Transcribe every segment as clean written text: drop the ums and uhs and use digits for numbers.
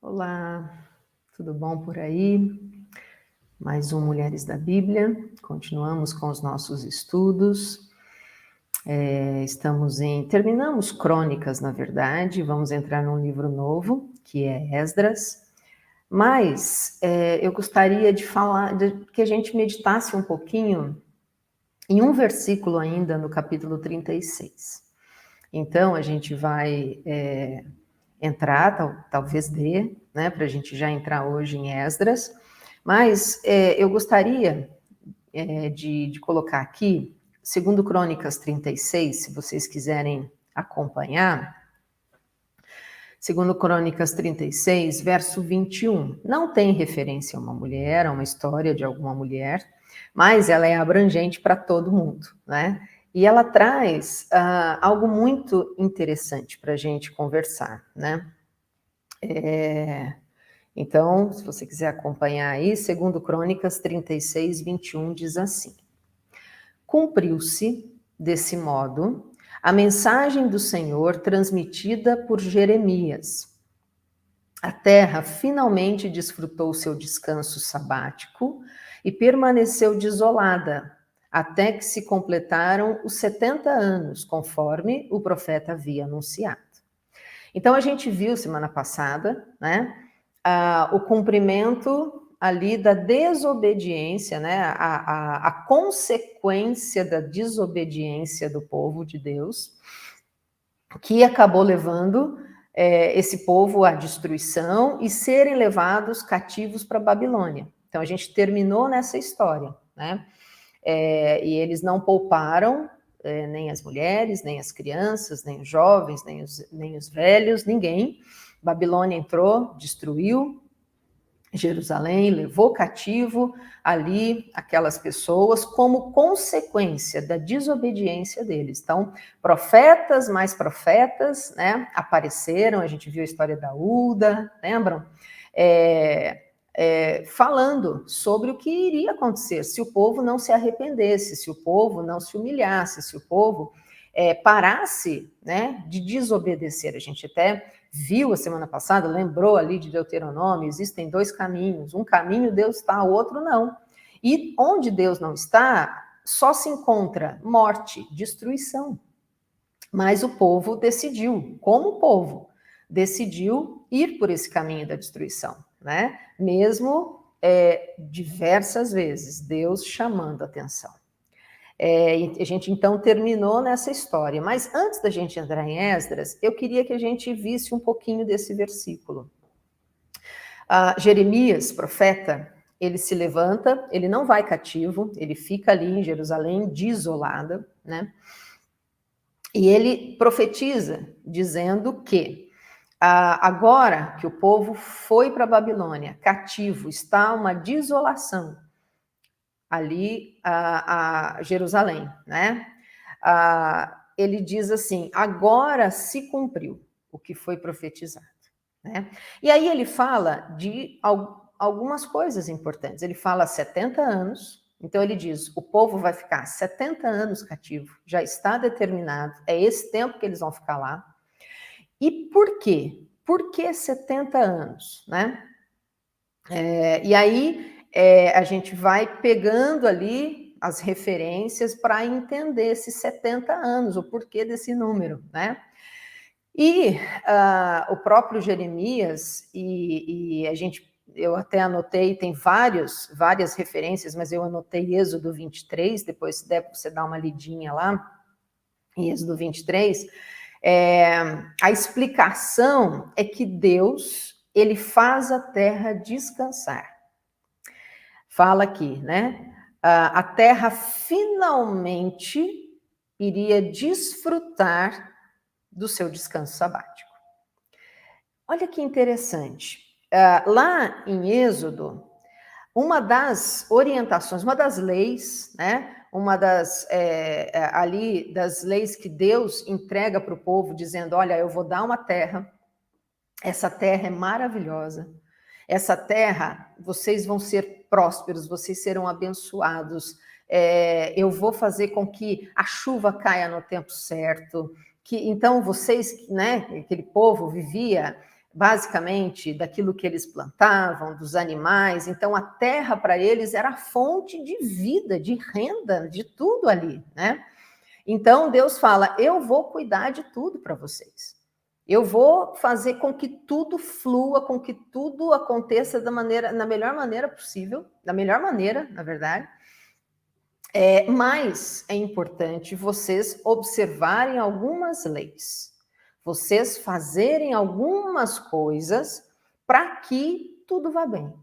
Olá, tudo bom por aí? Mais um Mulheres da Bíblia. Continuamos com os nossos estudos. Terminamos Crônicas, na verdade. Vamos entrar num livro novo, que é Esdras. Mas eu gostaria de que a gente meditasse um pouquinho em um versículo ainda no capítulo 36. Então, a gente vai entrar, talvez dê, né, para a gente já entrar hoje em Esdras, mas eu gostaria de colocar aqui, segundo Crônicas 36, se vocês quiserem acompanhar, segundo Crônicas 36, verso 21. Não tem referência a uma mulher, a uma história de alguma mulher, mas ela é abrangente para todo mundo, né? E ela traz algo muito interessante para a gente conversar, né? Então, se você quiser acompanhar aí, segundo Crônicas 36, 21, diz assim: Cumpriu-se, desse modo, a mensagem do Senhor transmitida por Jeremias. A terra finalmente desfrutou seu descanso sabático e permaneceu desolada, até que se completaram os 70 anos, conforme o profeta havia anunciado. Então, a gente viu semana passada, né, o cumprimento ali da desobediência, né, a consequência da desobediência do povo de Deus, que acabou levando esse povo à destruição e serem levados cativos para a Babilônia. Então, a gente terminou nessa história, né? E eles não pouparam nem as mulheres, nem as crianças, nem os jovens, nem os velhos, ninguém. Babilônia entrou, destruiu Jerusalém, levou cativo ali aquelas pessoas como consequência da desobediência deles. Então, profetas, mais profetas, né, apareceram, a gente viu a história da Uda, lembram? Falando sobre o que iria acontecer se o povo não se arrependesse, se o povo não se humilhasse, se o povo parasse, né, de desobedecer. A gente até viu a semana passada, lembrou ali de Deuteronômio, existem dois caminhos. Um caminho Deus está, o outro não. E onde Deus não está, só se encontra morte, destruição. Mas o povo decidiu, como povo, decidiu ir por esse caminho da destruição, né? Mesmo diversas vezes, Deus chamando a atenção. A gente então terminou nessa história, mas antes da gente entrar em Esdras, eu queria que a gente visse um pouquinho desse versículo. Jeremias, profeta, ele se levanta, ele não vai cativo, ele fica ali em Jerusalém, desolada, né? E ele profetiza, dizendo que agora que o povo foi para a Babilônia, cativo, está uma desolação ali a Jerusalém, né? Ele diz assim, agora se cumpriu o que foi profetizado, né? E aí ele fala de algumas coisas importantes. Ele fala 70 anos, então ele diz, o povo vai ficar 70 anos cativo, já está determinado, é esse tempo que eles vão ficar lá. E por quê? Por que 70 anos, né? E aí a gente vai pegando ali as referências para entender esses 70 anos, o porquê desse número, né? E o próprio Jeremias, eu até anotei, tem várias referências, mas eu anotei Êxodo 23, depois se der você dar uma lidinha lá, em Êxodo 23, a explicação é que Deus, ele faz a terra descansar. Fala aqui, né? A terra finalmente iria desfrutar do seu descanso sabático. Olha que interessante. Lá em Êxodo, uma das orientações, uma das leis, né? Uma das leis que Deus entrega para o povo, dizendo: olha, eu vou dar uma terra, essa terra é maravilhosa, essa terra, vocês vão ser prósperos, vocês serão abençoados, eu vou fazer com que a chuva caia no tempo certo, que então vocês, né, aquele povo vivia basicamente daquilo que eles plantavam, dos animais. Então a terra para eles era a fonte de vida, de renda, de tudo ali, né? Então Deus fala: eu vou cuidar de tudo para vocês. Eu vou fazer com que tudo flua, com que tudo aconteça na melhor maneira possível, da melhor maneira, na verdade. Mas é importante vocês observarem algumas leis, vocês fazerem algumas coisas para que tudo vá bem,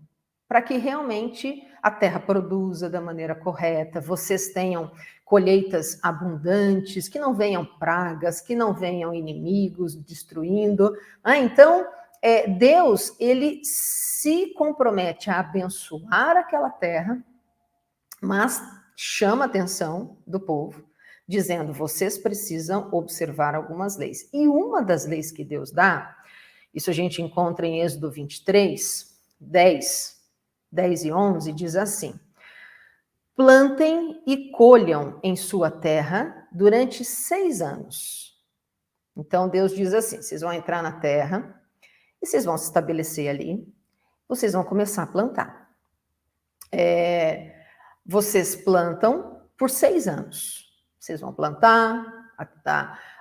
para que realmente a terra produza da maneira correta, vocês tenham colheitas abundantes, que não venham pragas, que não venham inimigos destruindo. Então, Deus, ele se compromete a abençoar aquela terra, mas chama a atenção do povo, dizendo: vocês precisam observar algumas leis. E uma das leis que Deus dá, isso a gente encontra em Êxodo 23, 10 e 11, diz assim: plantem e colham em sua terra durante 6 anos. Então Deus diz assim: vocês vão entrar na terra e vocês vão se estabelecer ali, vocês vão começar a plantar. Vocês plantam por 6 anos. Vocês vão plantar,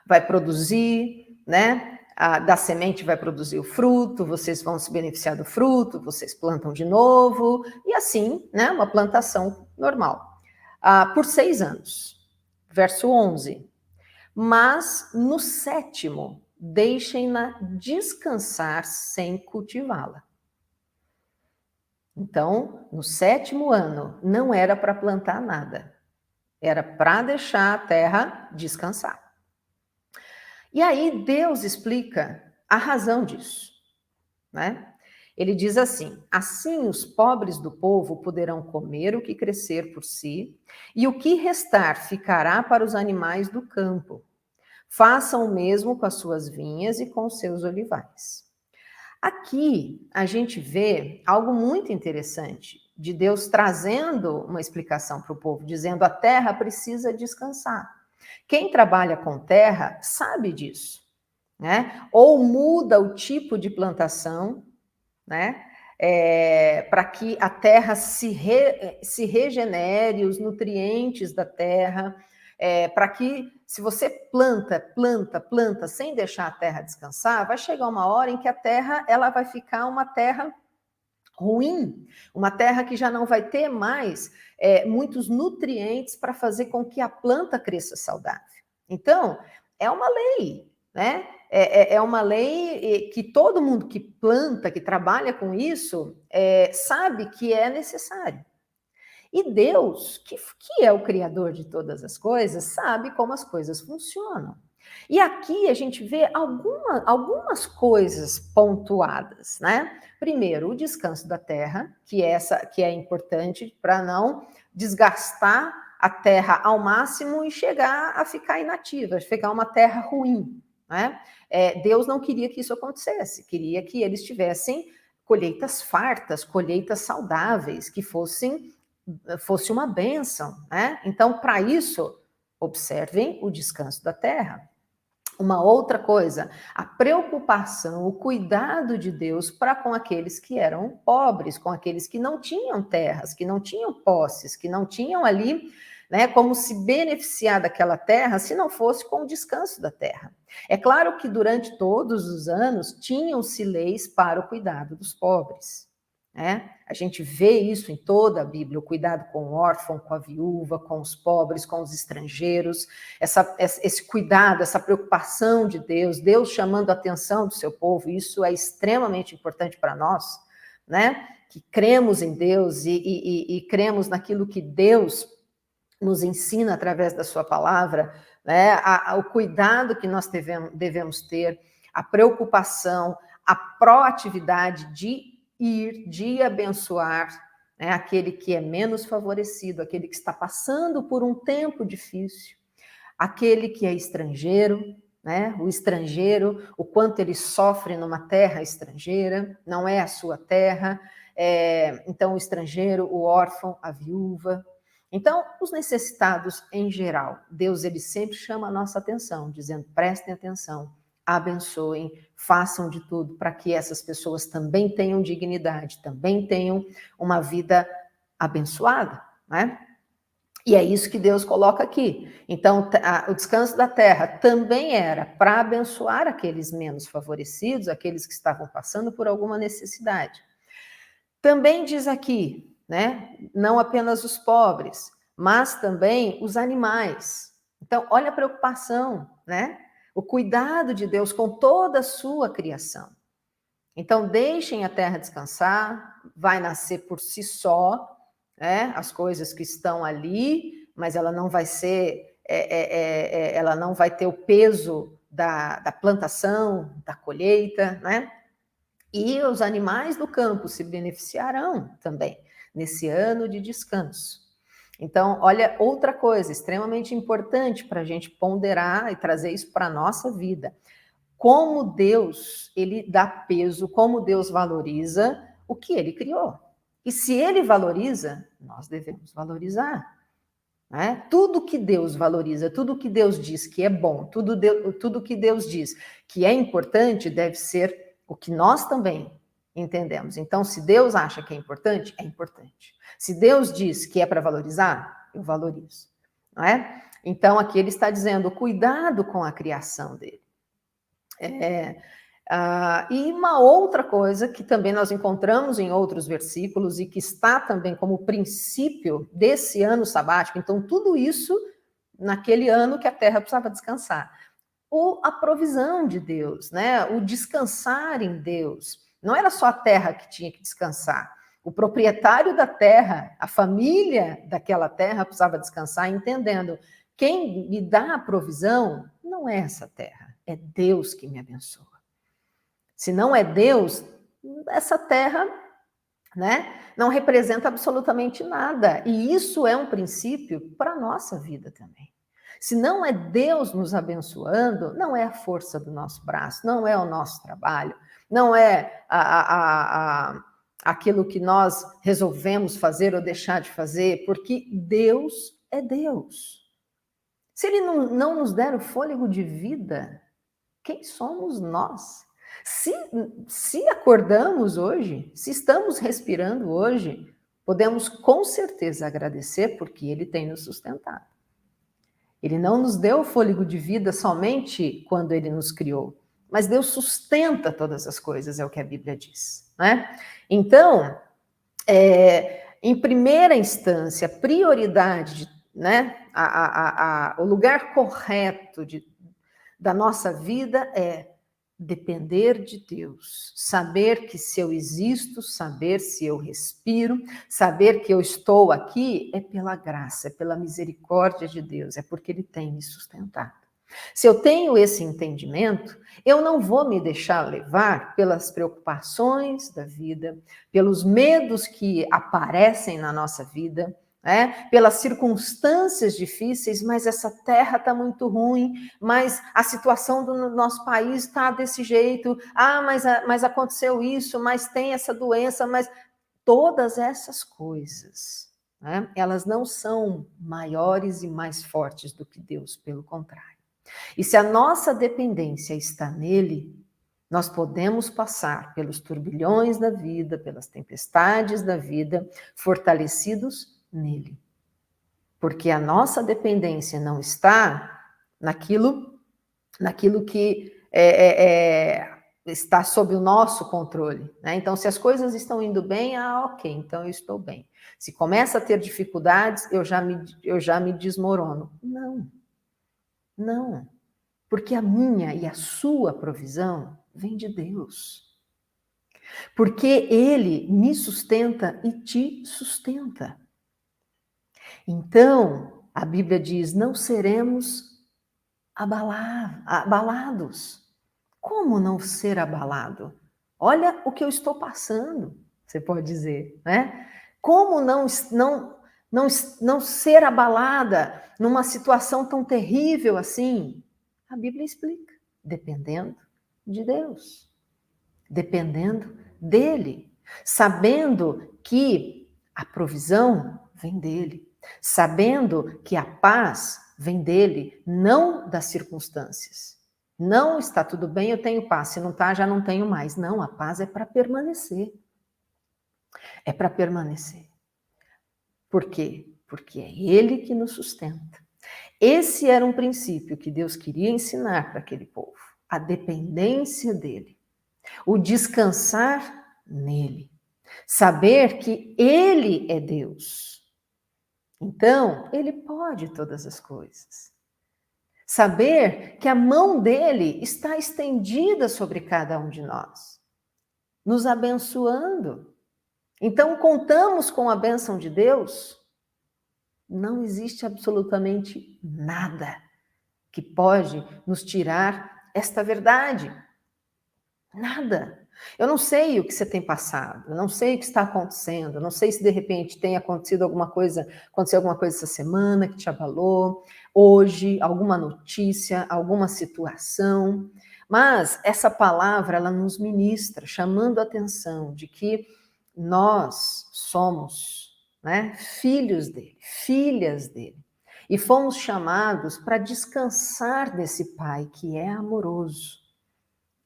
vai produzir, né? Da semente vai produzir o fruto, vocês vão se beneficiar do fruto, vocês plantam de novo, e assim, né? Uma plantação normal. Por 6 anos. Verso 11. Mas no 7º, deixem-na descansar sem cultivá-la. Então, no 7º ano, não era para plantar nada. Era para deixar a terra descansar. E aí Deus explica a razão disso, né? Ele diz assim: assim os pobres do povo poderão comer o que crescer por si, e o que restar ficará para os animais do campo. Façam o mesmo com as suas vinhas e com os seus olivais. Aqui a gente vê algo muito interessante de Deus trazendo uma explicação para o povo, dizendo: a terra precisa descansar. Quem trabalha com terra sabe disso, né? Ou muda o tipo de plantação, né? Para que a terra se regenere, os nutrientes da terra, para que, se você planta, sem deixar a terra descansar, vai chegar uma hora em que a terra ela vai ficar uma terra ruim, uma terra que já não vai ter mais muitos nutrientes para fazer com que a planta cresça saudável. Então, é uma lei, né? É uma lei que todo mundo que planta, que trabalha com isso, sabe que é necessário. E Deus, que é o Criador de todas as coisas, sabe como as coisas funcionam. E aqui a gente vê algumas coisas pontuadas, né? Primeiro, o descanso da terra, que é importante para não desgastar a terra ao máximo e chegar a ficar inativa, ficar uma terra ruim, né? Deus não queria que isso acontecesse, queria que eles tivessem colheitas fartas, colheitas saudáveis, que fosse uma bênção, né? Então, para isso, observem o descanso da terra. Uma outra coisa, a preocupação, o cuidado de Deus para com aqueles que eram pobres, com aqueles que não tinham terras, que não tinham posses, que não tinham ali, né, como se beneficiar daquela terra se não fosse com o descanso da terra. É claro que durante todos os anos tinham-se leis para o cuidado dos pobres. A gente vê isso em toda a Bíblia, o cuidado com o órfão, com a viúva, com os pobres, com os estrangeiros, esse cuidado, essa preocupação de Deus, Deus chamando a atenção do seu povo, isso é extremamente importante para nós, né? Que cremos em Deus e cremos naquilo que Deus nos ensina através da sua palavra, né? O cuidado que nós devemos ter, a preocupação, a proatividade de abençoar, né, aquele que é menos favorecido, aquele que está passando por um tempo difícil, aquele que é estrangeiro, né, o estrangeiro, o quanto ele sofre numa terra estrangeira, não é a sua terra, então o estrangeiro, o órfão, a viúva. Então, os necessitados em geral, Deus ele sempre chama a nossa atenção, dizendo: prestem atenção, abençoem, façam de tudo para que essas pessoas também tenham dignidade, também tenham uma vida abençoada, né? E é isso que Deus coloca aqui. Então, o descanso da terra também era para abençoar aqueles menos favorecidos, aqueles que estavam passando por alguma necessidade. Também diz aqui, né, não apenas os pobres, mas também os animais. Então, olha a preocupação, né? O cuidado de Deus com toda a sua criação. Então, deixem a terra descansar, vai nascer por si só, né, as coisas que estão ali, mas ela não vai ser, ela não vai ter o peso da plantação, da colheita, né? E os animais do campo se beneficiarão também nesse ano de descanso. Então, olha, outra coisa extremamente importante para a gente ponderar e trazer isso para a nossa vida. Como Deus, ele dá peso, como Deus valoriza o que ele criou. E se ele valoriza, nós devemos valorizar. Né? Tudo que Deus valoriza, tudo que Deus diz que é bom, tudo que Deus diz que é importante, deve ser o que nós também entendemos. Então, se Deus acha que é importante, é importante. Se Deus diz que é para valorizar, eu valorizo. Não é? Então, aqui ele está dizendo, cuidado com a criação dele. E uma outra coisa que também nós encontramos em outros versículos e que está também como princípio desse ano sabático, então tudo isso naquele ano que a terra precisava descansar. A provisão de Deus, né? O descansar em Deus. Não era só a terra que tinha que descansar. O proprietário da terra, a família daquela terra precisava descansar, entendendo quem me dá a provisão não é essa terra, é Deus que me abençoa. Se não é Deus, essa terra, né, não representa absolutamente nada. E isso é um princípio para a nossa vida também. Se não é Deus nos abençoando, não é a força do nosso braço, não é o nosso trabalho, não é aquilo que nós resolvemos fazer ou deixar de fazer, porque Deus é Deus. Se Ele não nos der o fôlego de vida, quem somos nós? Se acordamos hoje, se estamos respirando hoje, podemos com certeza agradecer porque Ele tem nos sustentado. Ele não nos deu o fôlego de vida somente quando Ele nos criou, mas Deus sustenta todas as coisas, é o que a Bíblia diz. Né? Então, em primeira instância, a prioridade, né, o lugar correto da nossa vida é depender de Deus, saber que se eu existo, saber se eu respiro, saber que eu estou aqui é pela graça, é pela misericórdia de Deus, é porque Ele tem me sustentado. Se eu tenho esse entendimento, eu não vou me deixar levar pelas preocupações da vida, pelos medos que aparecem na nossa vida, pelas circunstâncias difíceis, mas essa terra está muito ruim, mas a situação do nosso país está desse jeito, mas aconteceu isso, mas tem essa doença, mas todas essas coisas, elas não são maiores e mais fortes do que Deus, pelo contrário. E se a nossa dependência está nele, nós podemos passar pelos turbilhões da vida, pelas tempestades da vida, fortalecidos nele. Porque a nossa dependência não está naquilo que está sob o nosso controle. Né? Então, se as coisas estão indo bem, ok, então eu estou bem. Se começa a ter dificuldades, eu já me desmorono. Não. Porque a minha e a sua provisão vem de Deus. Porque Ele me sustenta e te sustenta. Então, a Bíblia diz, não seremos abalados. Como não ser abalado? Olha o que eu estou passando, você pode dizer, né? Como não ser abalada numa situação tão terrível assim? A Bíblia explica, dependendo de Deus, dependendo dele, sabendo que a provisão vem dele, sabendo que a paz vem dele, não das circunstâncias, Não está tudo bem, eu tenho paz. Se não está, já não tenho mais. Não, a paz é para permanecer. É para permanecer. Por quê? Porque é Ele que nos sustenta. Esse era um princípio que Deus queria ensinar para aquele povo. A dependência dEle. O descansar nele. Saber que Ele é Deus. Então, Ele pode todas as coisas. Saber que a mão dele está estendida sobre cada um de nós, nos abençoando. Então, contamos com a bênção de Deus? Não existe absolutamente nada que pode nos tirar esta verdade. Nada. Eu não sei o que você tem passado, eu não sei o que está acontecendo, eu não sei se de repente tem acontecido aconteceu alguma coisa essa semana que te abalou, hoje, alguma notícia, alguma situação, mas essa palavra, ela nos ministra, chamando a atenção de que nós somos, né, filhos dele, filhas dele, e fomos chamados para descansar desse Pai que é amoroso,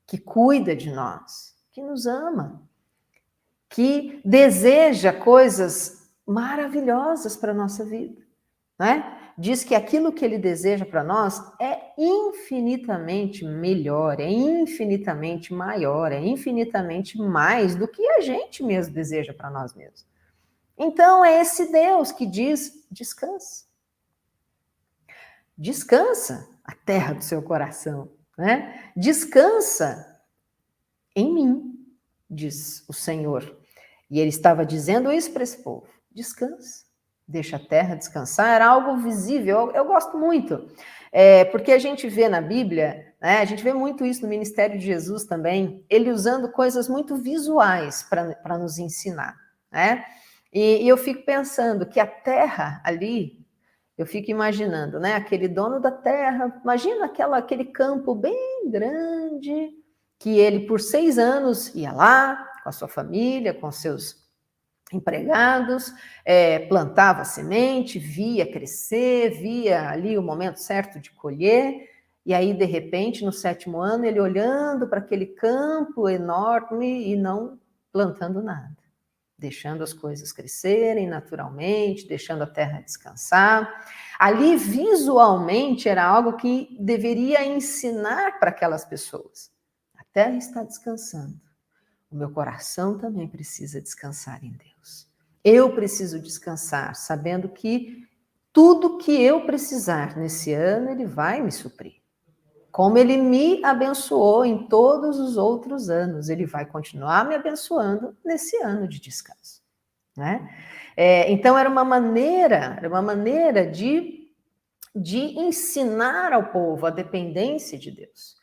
que cuida de nós, que nos ama, que deseja coisas maravilhosas para a nossa vida, né? Diz que aquilo que ele deseja para nós é infinitamente melhor, é infinitamente maior, é infinitamente mais do que a gente mesmo deseja para nós mesmos. Então é esse Deus que diz: descansa. Descansa a terra do seu coração, né? Descansa em mim, diz o Senhor. E ele estava dizendo isso para esse povo. Descansa, deixa a terra descansar. Era algo visível, eu gosto muito. Porque a gente vê na Bíblia, né, a gente vê muito isso no ministério de Jesus também, ele usando coisas muito visuais para nos ensinar, né? E eu fico pensando que a terra ali, eu fico imaginando, né, aquele dono da terra, imagina aquele campo bem grande, que ele por 6 anos ia lá, com a sua família, com seus empregados, plantava semente, via crescer, via ali o momento certo de colher, e aí, de repente, no 7º ano, ele olhando para aquele campo enorme e não plantando nada, deixando as coisas crescerem naturalmente, deixando a terra descansar. Ali, visualmente, era algo que deveria ensinar para aquelas pessoas. A terra está descansando. O meu coração também precisa descansar em Deus. Eu preciso descansar, sabendo que tudo que eu precisar nesse ano, Ele vai me suprir. Como Ele me abençoou em todos os outros anos, Ele vai continuar me abençoando nesse ano de descanso, né? Então era uma maneira de ensinar ao povo a dependência de Deus.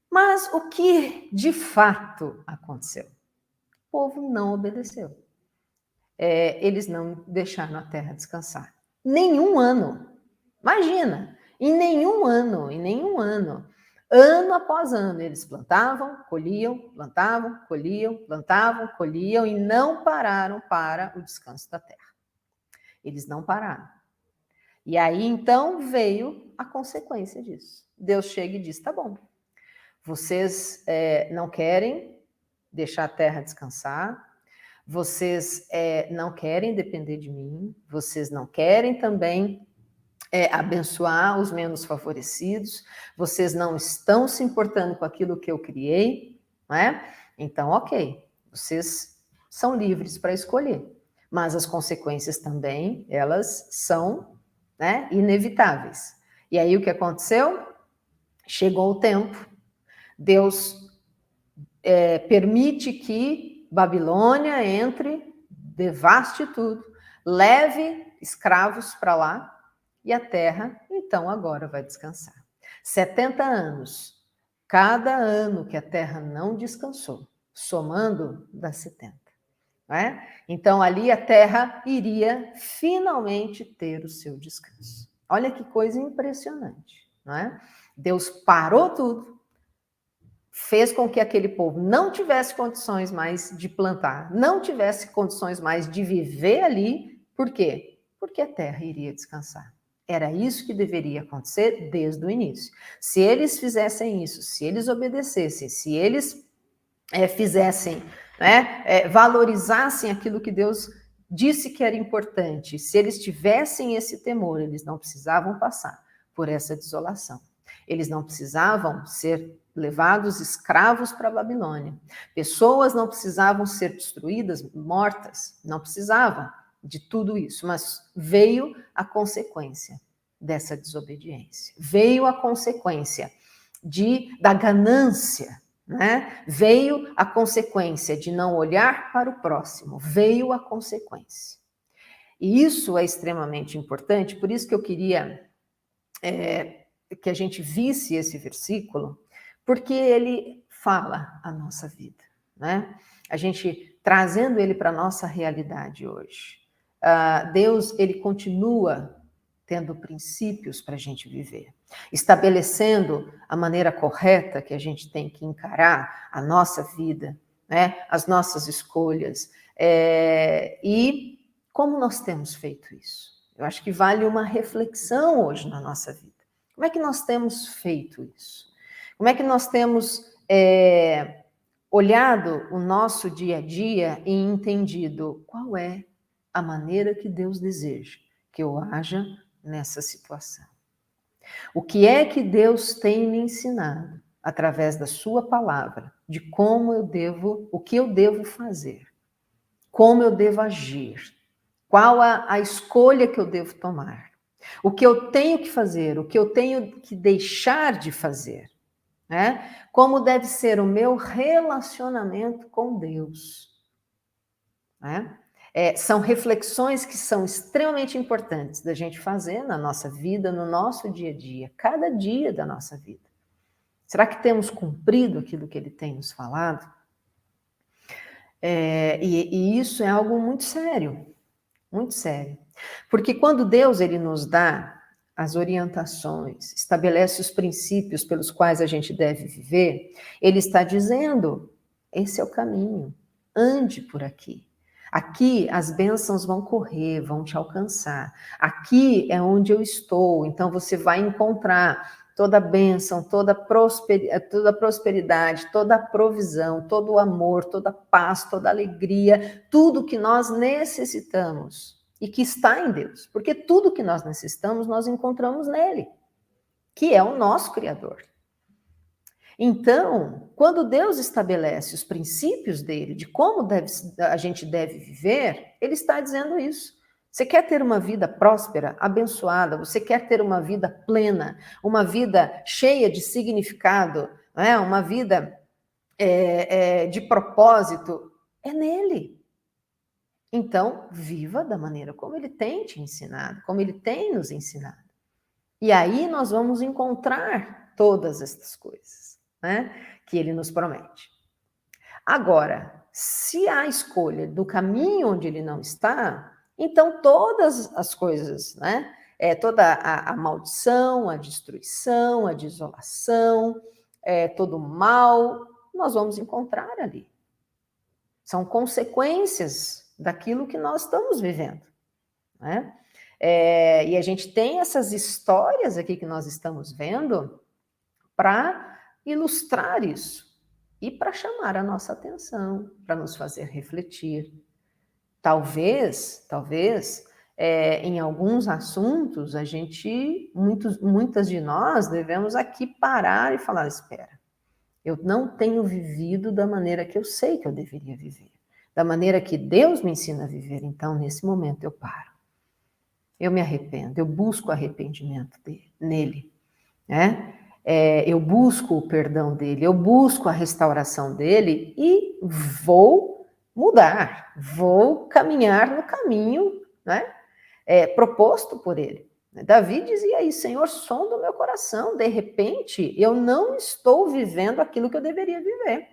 Mas o que de fato aconteceu? O povo não obedeceu. Eles não deixaram a terra descansar. Nenhum ano. Imagina, em nenhum ano, ano após ano, eles plantavam, colhiam, plantavam, colhiam, plantavam, colhiam e não pararam para o descanso da terra. Eles não pararam. E aí, então, veio a consequência disso. Deus chega e diz, tá bom, vocês não querem deixar a terra descansar, vocês não querem depender de mim, vocês não querem também abençoar os menos favorecidos, vocês não estão se importando com aquilo que eu criei, não é? Então, ok, vocês são livres para escolher, mas as consequências também, elas são, né, inevitáveis. E aí o que aconteceu? Chegou o tempo, Deus permite que Babilônia entre, devaste tudo, leve escravos para lá, e a terra, então, agora vai descansar. 70 anos. Cada ano que a terra não descansou, somando, dá 70. Não é? Então, ali a terra iria finalmente ter o seu descanso. Olha que coisa impressionante. Não é? Deus parou tudo, fez com que aquele povo não tivesse condições mais de plantar, não tivesse condições mais de viver ali. Por quê? Porque a terra iria descansar. Era isso que deveria acontecer desde o início. Se eles fizessem isso, se eles obedecessem, se eles fizessem, né, valorizassem aquilo que Deus disse que era importante, se eles tivessem esse temor, eles não precisavam passar por essa desolação. Eles não precisavam ser levados escravos para a Babilônia. Pessoas não precisavam ser destruídas, mortas, não precisavam de tudo isso, mas veio a consequência dessa desobediência. Veio a consequência da ganância, né? Veio a consequência de não olhar para o próximo, veio a consequência. E isso é extremamente importante, por isso que eu queria que a gente visse esse versículo, porque ele fala a nossa vida, né? A gente trazendo ele para a nossa realidade hoje. Deus, ele continua tendo princípios para a gente viver, estabelecendo a maneira correta que a gente tem que encarar a nossa vida, né? As nossas escolhas. E como nós temos feito isso? Eu acho que vale uma reflexão hoje na nossa vida. Como é que nós temos feito isso? Como é que nós temos olhado o nosso dia a dia e entendido qual é a maneira que Deus deseja que eu haja nessa situação? O que é que Deus tem me ensinado através da sua palavra, de o que eu devo fazer, como eu devo agir, qual a escolha que eu devo tomar, o que eu tenho que fazer, o que eu tenho que deixar de fazer, né? Como deve ser o meu relacionamento com Deus, né? São reflexões que são extremamente importantes da gente fazer na nossa vida, no nosso dia a dia, cada dia da nossa vida. Será que temos cumprido aquilo que Ele tem nos falado? E isso é algo muito sério, muito sério. Porque quando Deus ele nos dá as orientações, estabelece os princípios pelos quais a gente deve viver, Ele está dizendo, esse é o caminho, ande por aqui. Aqui as bênçãos vão correr, vão te alcançar. Aqui é onde eu estou, então você vai encontrar toda a bênção, toda a prosperidade, toda a provisão, todo o amor, toda a paz, toda a alegria, tudo que nós necessitamos e que está em Deus. Porque tudo que nós necessitamos, nós encontramos nele, que é o nosso Criador. Então, quando Deus estabelece os princípios dele, de como a gente deve viver, ele está dizendo isso. Você quer ter uma vida próspera, abençoada, você quer ter uma vida plena, uma vida cheia de significado, né? Uma vida de propósito, é nele. Então, viva da maneira como ele tem te ensinado, como ele tem nos ensinado. E aí nós vamos encontrar todas essas coisas, né, que ele nos promete. Agora, se há escolha do caminho onde ele não está, então todas as coisas, né, toda a maldição, a destruição, a desolação, todo o mal, nós vamos encontrar ali. São consequências daquilo que nós estamos vivendo, né? E a gente tem essas histórias aqui que nós estamos vendo para ilustrar isso e para chamar a nossa atenção, para nos fazer refletir. Talvez, em alguns assuntos, muitas de nós devemos aqui parar e falar, espera, eu não tenho vivido da maneira que eu sei que eu deveria viver, da maneira que Deus me ensina a viver, então, nesse momento, eu paro. Eu me arrependo, eu busco arrependimento nele, né? Eu busco o perdão dele, eu busco a restauração dele e vou mudar, vou caminhar no caminho, né? Proposto por ele. Davi dizia aí, Senhor, sonda o meu coração, de repente eu não estou vivendo aquilo que eu deveria viver.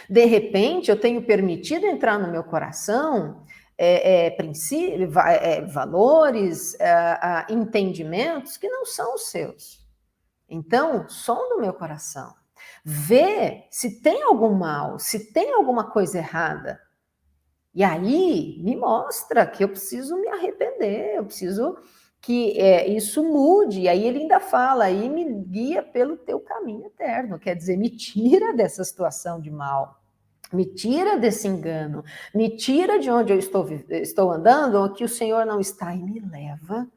De repente eu tenho permitido entrar no meu coração valores, entendimentos que não são os seus. Então, sonda o meu coração. Vê se tem algum mal, se tem alguma coisa errada. E aí, me mostra que eu preciso me arrepender, eu preciso que isso mude. E aí ele ainda fala, aí me guia pelo teu caminho eterno, quer dizer, me tira dessa situação de mal, me tira desse engano, me tira de onde eu estou andando, que o Senhor não está, e me leva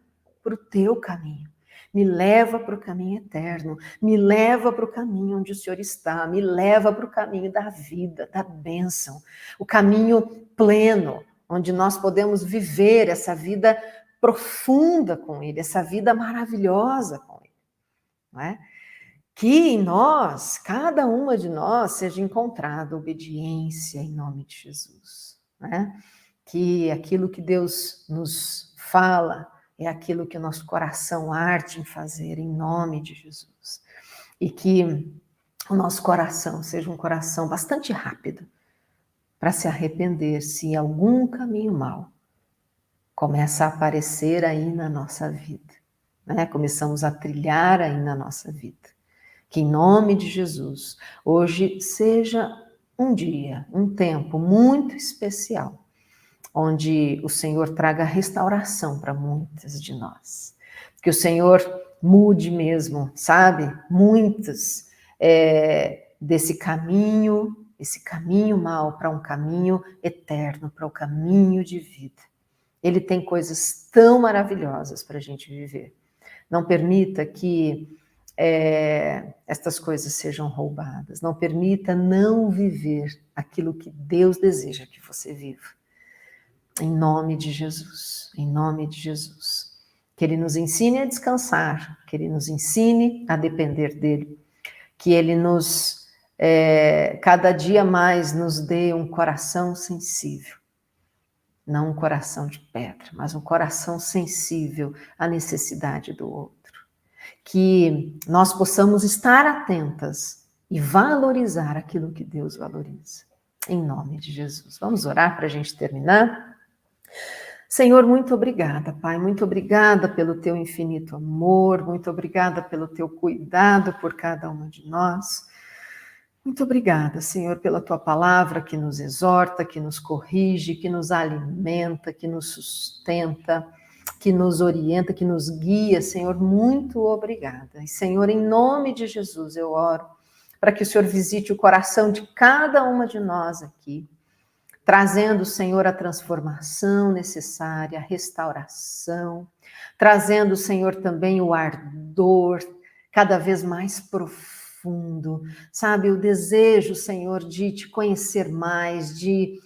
para o teu caminho. Me leva para o caminho eterno, me leva para o caminho onde o Senhor está, me leva para o caminho da vida, da bênção, o caminho pleno, onde nós podemos viver essa vida profunda com Ele, essa vida maravilhosa com Ele, não é? Que em nós, cada uma de nós, seja encontrada obediência em nome de Jesus, né? Que aquilo que Deus nos fala é aquilo que o nosso coração arde em fazer em nome de Jesus. E que o nosso coração seja um coração bastante rápido para se arrepender se algum caminho mau começa a aparecer aí na nossa vida, né? Começamos a trilhar aí na nossa vida. Que em nome de Jesus, hoje seja um dia, um tempo muito especial, onde o Senhor traga restauração para muitas de nós. Que o Senhor mude mesmo, sabe? Muitos desse caminho, esse caminho mau para um caminho eterno, para o caminho de vida. Ele tem coisas tão maravilhosas para a gente viver. Não permita que estas coisas sejam roubadas. Não permita não viver aquilo que Deus deseja que você viva. Em nome de Jesus, em nome de Jesus. Que Ele nos ensine a descansar, que Ele nos ensine a depender dEle, que Ele nos, cada dia mais, nos dê um coração sensível. Não um coração de pedra, mas um coração sensível à necessidade do outro. Que nós possamos estar atentas e valorizar aquilo que Deus valoriza. Em nome de Jesus. Vamos orar para a gente terminar? Senhor, muito obrigada, Pai, muito obrigada pelo teu infinito amor, muito obrigada pelo teu cuidado por cada uma de nós. Muito obrigada, Senhor, pela tua palavra que nos exorta, que nos corrige, que nos alimenta, que nos sustenta, que nos orienta, que nos guia. Senhor, muito obrigada. E, Senhor, em nome de Jesus, eu oro para que o Senhor visite o coração de cada uma de nós aqui, trazendo, Senhor, a transformação necessária, a restauração, trazendo, Senhor, também o ardor cada vez mais profundo, sabe, o desejo, Senhor, de te conhecer mais, de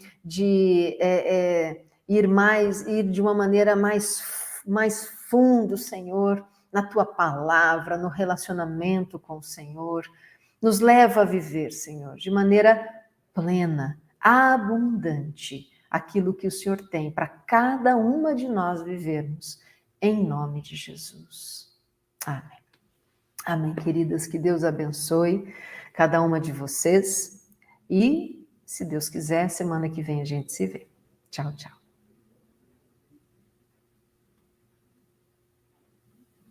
ir de uma maneira mais fundo, Senhor, na tua palavra, no relacionamento com o Senhor. Nos leva a viver, Senhor, de maneira plena, abundante, aquilo que o Senhor tem para cada uma de nós vivermos, em nome de Jesus. Amém. Amém, queridas, que Deus abençoe cada uma de vocês e, se Deus quiser, semana que vem a gente se vê. Tchau, tchau.